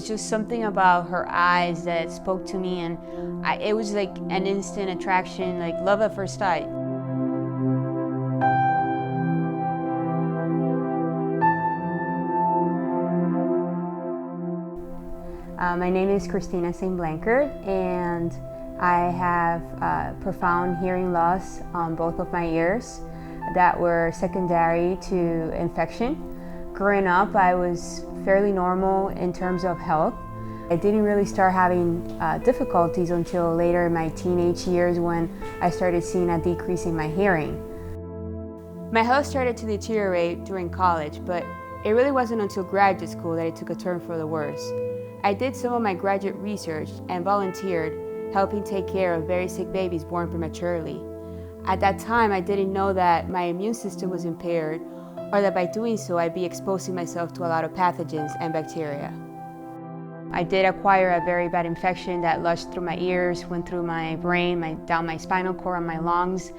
was just something about her eyes that spoke to me, and it was like an instant attraction, like love at first sight. My name is Cristina and I have profound hearing loss on both of my ears that were secondary to infection. Growing up, I was fairly normal in terms of health. I didn't really start having difficulties until later in my teenage years when I started seeing a decrease in my hearing. My health started to deteriorate during college, but it really wasn't until graduate school that it took a turn for the worse. I did some of my graduate research and volunteered helping take care of very sick babies born prematurely. At that time, I didn't know that my immune system was impaired, or that by doing so, I'd be exposing myself to a lot of pathogens and bacteria. I did acquire a very bad infection that lushed through my ears, went through my brain, down my spinal cord and my lungs,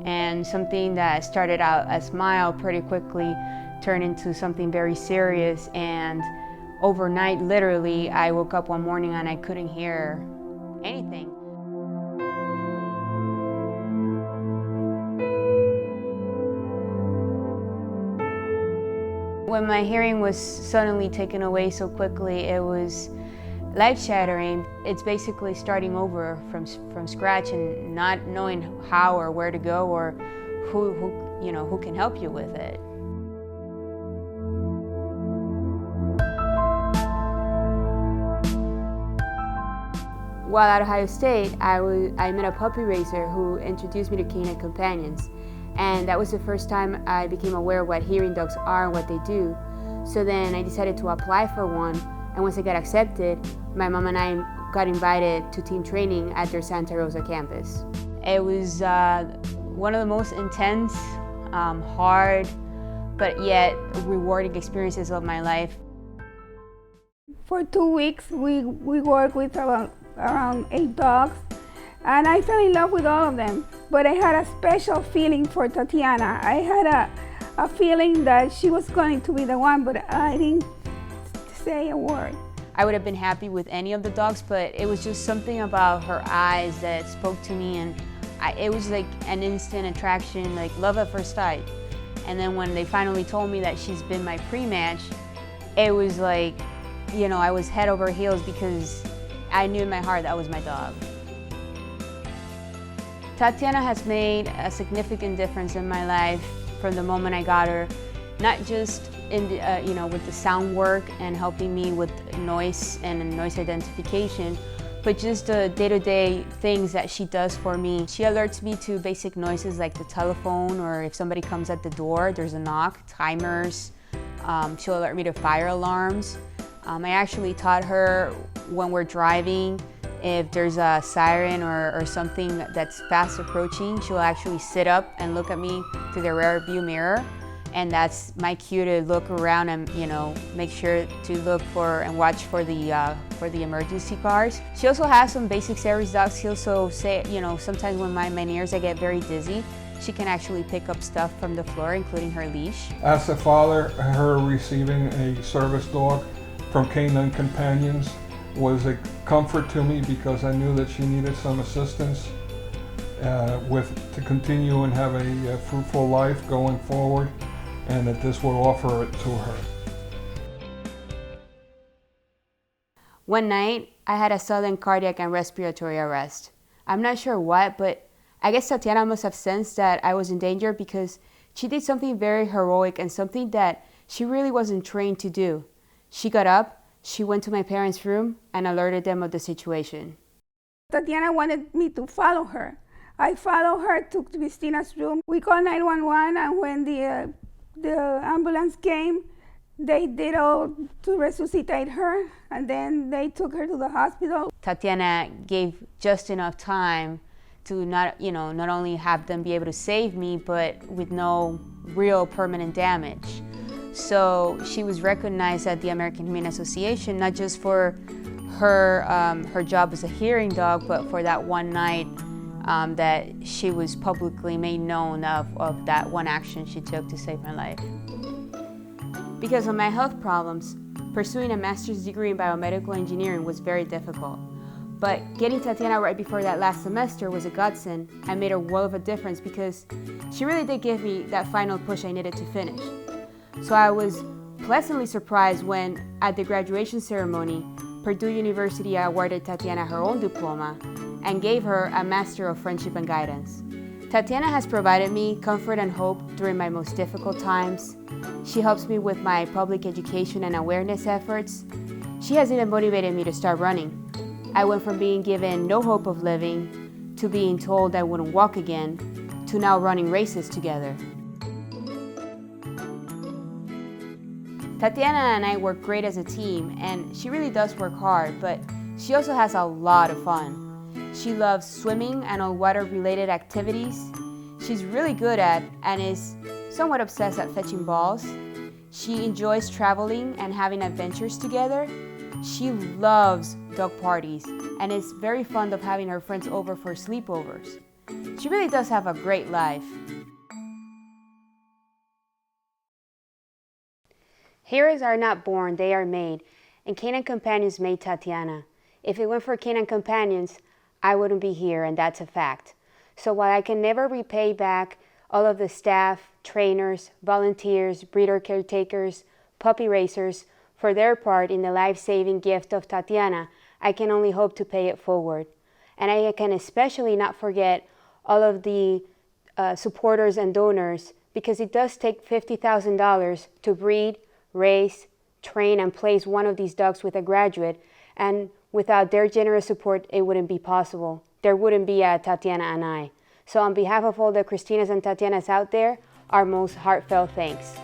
and something that started out as mild pretty quickly turned into something very serious. And overnight, literally, I woke up one morning and I couldn't hear anything. When my hearing was suddenly taken away so quickly, it was life-shattering. It's basically starting over from scratch and not knowing how or where to go or who can help you with it. While at Ohio State, I met a puppy raiser who introduced me to Canine Companions. And that was the first time I became aware of what hearing dogs are and what they do. So then I decided to apply for one, and once I got accepted, my mom and I got invited to team training at their Santa Rosa campus. It was one of the most intense, hard, but yet rewarding experiences of my life. For 2 weeks, we worked with around 8 dogs, and I fell in love with all of them. But I had a special feeling for Tatiana. I had a feeling that she was going to be the one, but I didn't say a word. I would have been happy with any of the dogs, but it was just something about her eyes that spoke to me, and it was like an instant attraction, like love at first sight. And then when they finally told me that she's been my pre-match, it was like, I was head over heels because I knew in my heart that was my dog. Tatiana has made a significant difference in my life from the moment I got her, not just in the, with the sound work and helping me with noise and noise identification, but just the day-to-day things that she does for me. She alerts me to basic noises like the telephone, or if somebody comes at the door, there's a knock, timers. She'll alert me to fire alarms. I actually taught her when we're driving, if there's a siren or something that's fast approaching, she'll actually sit up and look at me through the rear view mirror. And that's my cue to look around and make sure to look for and watch for the emergency cars. She also has some basic service dogs. She also say, sometimes when my ears I get very dizzy, she can actually pick up stuff from the floor, including her leash. As a father, her receiving a service dog from Canine Companions was a comfort to me because I knew that she needed some assistance to continue and have a fruitful life going forward, and that this would offer it to her. One night, I had a sudden cardiac and respiratory arrest. I'm not sure what, but I guess Tatiana must have sensed that I was in danger because she did something very heroic and something that she really wasn't trained to do. She got up, she went to my parents' room and alerted them of the situation. Tatiana wanted me to follow her. I followed her to Cristina's room. We called 911, and when the ambulance came, they did all to resuscitate her, and then they took her to the hospital. Tatiana gave just enough time to not only have them be able to save me, but with no real permanent damage. So she was recognized at the American Humane Association, not just for her job as a hearing dog, but for that one night that she was publicly made known of that one action she took to save my life. Because of my health problems, pursuing a master's degree in biomedical engineering was very difficult. But getting Tatiana right before that last semester was a godsend and made a world of a difference because she really did give me that final push I needed to finish. So I was pleasantly surprised when, at the graduation ceremony, Purdue University awarded Tatiana her own diploma and gave her a Master of Friendship and Guidance. Tatiana has provided me comfort and hope during my most difficult times. She helps me with my public education and awareness efforts. She has even motivated me to start running. I went from being given no hope of living to being told I wouldn't walk again to now running races together. Tatiana and I work great as a team, and she really does work hard, but she also has a lot of fun. She loves swimming and all water-related activities. She's really good at and is somewhat obsessed at fetching balls. She enjoys traveling and having adventures together. She loves dog parties and is very fond of having her friends over for sleepovers. She really does have a great life. Heroes are not born, they are made, and Canine Companions made Tatiana. If it weren't for Canine Companions, I wouldn't be here, and that's a fact. So while I can never repay back all of the staff, trainers, volunteers, breeder caretakers, puppy racers for their part in the life-saving gift of Tatiana, I can only hope to pay it forward. And I can especially not forget all of the supporters and donors, because it does take $50,000 to breed, raise, train, and place one of these dogs with a graduate, and without their generous support, it wouldn't be possible. There wouldn't be a Tatiana and I. So on behalf of all the Cristinas and Tatianas out there, our most heartfelt thanks.